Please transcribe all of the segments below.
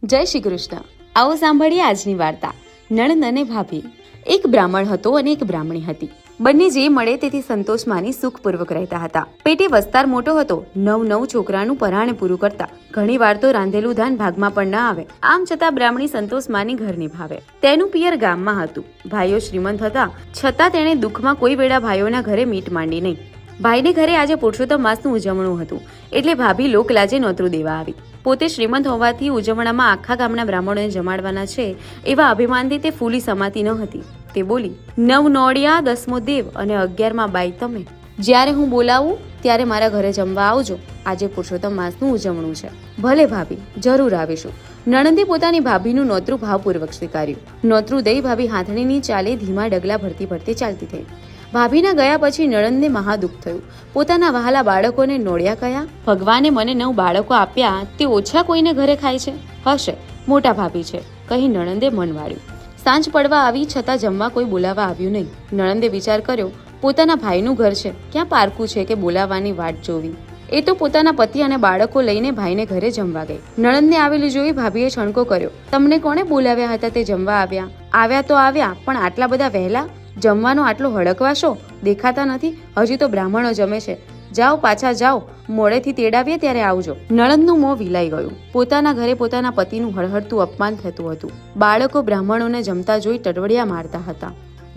જય શ્રી કૃષ્ણ। આવો સાંભળીએ આજની વાર્તા નણંદ અને ભાભી। એક બ્રાહ્મણ હતો અને એક બ્રાહ્મણી હતી। બંને જે મળે તેથી સંતોષ માની સુખપૂર્વક રહેતા હતા। પેટે વસ્તાર મોટો હતો। નવ છોકરાનું પરાણે પૂરું કરતા। ઘણી વાર તો રાંધેલું ધાન ભાગમાં પણ ન આવે। આમ છતાં બ્રાહ્મણી સંતોષ માની ઘર નિભાવે। તેનું પિયર ગામમાં હતું। ભાઈઓ શ્રીમંત હતા છતાં તેણે દુઃખમાં કોઈ વેળા ભાઈઓના ઘરે મીટ માંડી નહીં। ભાઈને ઘરે આજે પુરુષોત્તમ માસનું ઉજવણું હતું એટલે ભાભી લોકલાજે નોતરું દેવા આવી। પોતે શ્રીમંત હોવાથી ઉજવણામાં આખા ગામના બ્રાહ્મણોને જમાડવાના છે એવા અભિમાનથી તે ફૂલી સમાતી ન હતી। તે બોલી, 9 નોળિયા 10મો દેવ અને 11માં બાઈ તમે। જ્યારે હું બોલાવું ત્યારે મારા ઘરે જમવા આવજો। આજે પુરુષોત્તમ માસનું ઉજવણું છે। ભલે ભાભી, જરૂર આવીશું। નણંદે પોતાની ભાભીનું નોતરું ભાવપૂર્વક સ્વીકાર્યું। નોતરું દઈ ભાભી હાથણીની ચાલે ધીમા ડગલા ભરતી ચાલતી થઈ। ભાભીના ગયા પછી નણંદને મહાદુઃખ થયું। પોતાના વહાલા બાળકોને નોળિયા કયા? ભગવાને મને 9 બાળકો આપ્યા તે ઓછા કોઈને ઘરે ખાય છે? હશે, મોટા ભાભી છે કહી નણંદે મન વાળ્યું। સાંજ પડવા આવી છતાં જમવા કોઈ બોલાવા આવ્યું નહીં। નણંદે વિચાર કર્યો, પોતાના ભાઈનું ઘર છે, ક્યાં પારકું છે કે બોલાવાની વાટ જોવી। એ તો પોતાના પતિ અને બાળકો લઈને ભાઈને ઘરે જમવા ગઈ। નણંદને આવેલી જોઈ ભાભીએ છણકો કર્યો, તમને કોણે બોલાવ્યા હતા તે જમવા આવ્યા? આવ્યા તો આવ્યા, પણ આટલા બધા વહેલા? જમવાનો આટલો હડકવાશો? દેખાતા નથી? હજી તો બ્રાહ્મણો જમે છે। જાઓ, પાછા જાઓ, મોડેથી તેડાવીએ ત્યારે આવજો। નણંદનું મોં વિલાઈ ગયું। પોતાના ઘરે પોતાના પતિનું હળહળતું અપમાન થતું હતું। બાળકો બ્રાહ્મણોને જમતા જોઈ ટટવડિયા મારતા હતા।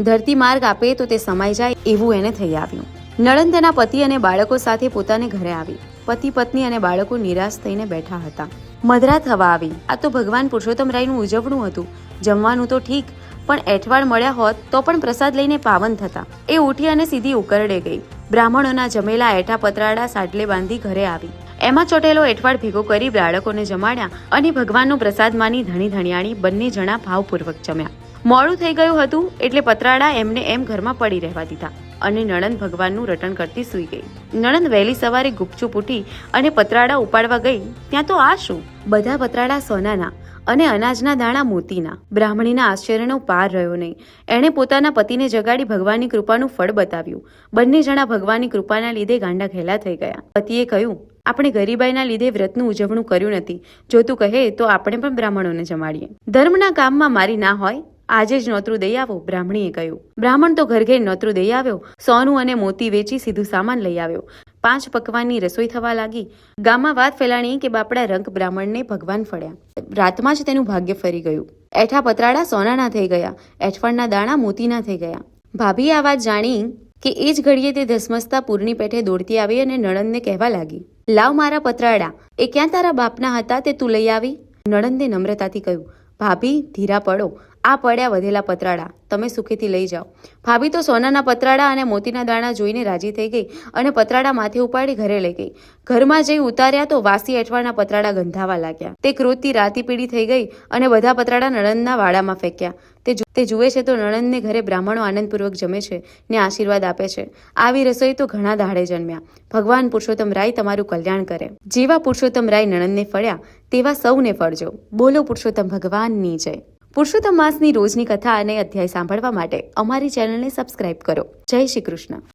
ધરતી માર્ગ આપે તો તે સમાઈ જાય એવું એને થઈ આવ્યું। નણંદ તેના પતિ અને બાળકો સાથે પોતાને ઘરે આવી। પતિ પત્ની અને બાળકો નિરાશ થઈને બેઠા હતા। મધરાત થવા આવી। આ તો ભગવાન પુરુષોત્તમ રાયનું ઉજવણું હતું। જમવાનું તો ઠીક, પણ એઠવાડ મળ્યા હોત તો પણ પ્રસાદ લઈને પાવન થતા। એ ઉઠી અને સીધી ઉકરડે ગઈ। બ્રાહ્મણોના જમેલા એઠા પતરાડા સાડલે બાંધી ઘરે આવી। એમાં ચોટેલો એઠવાડ ભેગો કરી બાળકોને જમાડ્યા અને ભગવાનનો પ્રસાદ માની ધણી ધણિયાણી બંને જણા ભાવપૂર્વક જમ્યા। મોડું થઈ ગયું હતું એટલે પતરાડા એમને એમ ઘરમાં પડી રહેવા દીધા અને નણંદ ભગવાનનું રટણ કરતી સૂઈ ગઈ। નણંદ વહેલી સવારે ગુપચુપ ઉઠી અને પતરાડા ઉપાડવા ગઈ ત્યાં તો આ શું? બધા પતરાડા સોનાના અને અનાજના દાણા મોતીના। બ્રાહ્મણીના આશ્ચર્યનો પાર રહ્યો નહીં। એણે પોતાના પતિને જગાડી ભગવાનની કૃપાનું ફળ બતાવ્યું। બંને જણા ભગવાનની કૃપાના લીધે ગાંડા ઘેલા થઈ ગયા। પતિએ કહ્યું, આપણે ગરીબાઈના લીધે વ્રતનું ઉજવણું કર્યું નથી। જો તું કહે તો આપણે પણ બ્રાહ્મણોને જમાડીએ। ધર્મના કામમાં મારી ના હોય, આજે જ નોતરું દઈ આવો, બ્રાહ્મણીએ કહ્યું। બ્રાહ્મણ તો ઘર ઘેર નોતરું દઈ આવ્યો। સોનું અને મોતી વેચી સીધું સામાન લઈ આવ્યો। 5 પકવાનની રસોઈ થવા લાગી। ગામમાં વાત ફેલાણી કે બાપડા રંગ બ્રાહ્મણને ભગવાન ફળ્યા। રાતમાં જ તેનું ભાગ્ય ફરી ગયું। એઠા પતરાડા સોનાના થઈ ગયા, એઠવાડના દાણા મોતીના થઈ ગયા। ભાભીએ આ વાત જાણી કે એ જ ઘડીએ તે ધસમસતા પૂરની પેઠે દોડતી આવી અને નણંદને કહેવા લાગી, લાવ મારા પતરાડા, એ ક્યાં તારા બાપના હતા તે તું લઈ આવી? નણંદે નમ્રતાથી કહ્યું, ભાભી ધીરા પડો, આ પડ્યા વધેલા પતરાડા, તમે સુખેથી લઈ જાઓ। ભાભી તો સોનાના પતરાડા અને મોતીના દાણા જોઈને રાજી થઈ ગઈ અને પતરાડા માથે ઉપાડી ઘરે લઈ ગઈ। ઘરમાં જઈ ઉતાર્યા તો વાસી એઠવાડના પતરાડા ગંધાવા લાગ્યા। તે ક્રોધથી રાતી પીડી થઈ ગઈ અને બધા પતરાડા નણંદના વાડામાં ફેંક્યા। તે જુએ છે તો નણંદને ઘરે બ્રાહ્મણો આનંદપૂર્વક જમે છે ને આશીર્વાદ આપે છે। આવી રસોઈ તો ઘણા દાડે જન્મ્યા। ભગવાન પુરુષોત્તમ રાય તમારું કલ્યાણ કરે। જેવા પુરુષોત્તમ રાય નણંદને ફળ્યા તેવા સૌને ફળજો। બોલો પુરુષોત્તમ ભગવાનની જય। પુરુષોત્તમ માસની રોજની કથા અને અધ્યાય સાંભળવા માટે અમારી ચેનલને સબસ્ક્રાઇબ કરો। જય શ્રી કૃષ્ણ।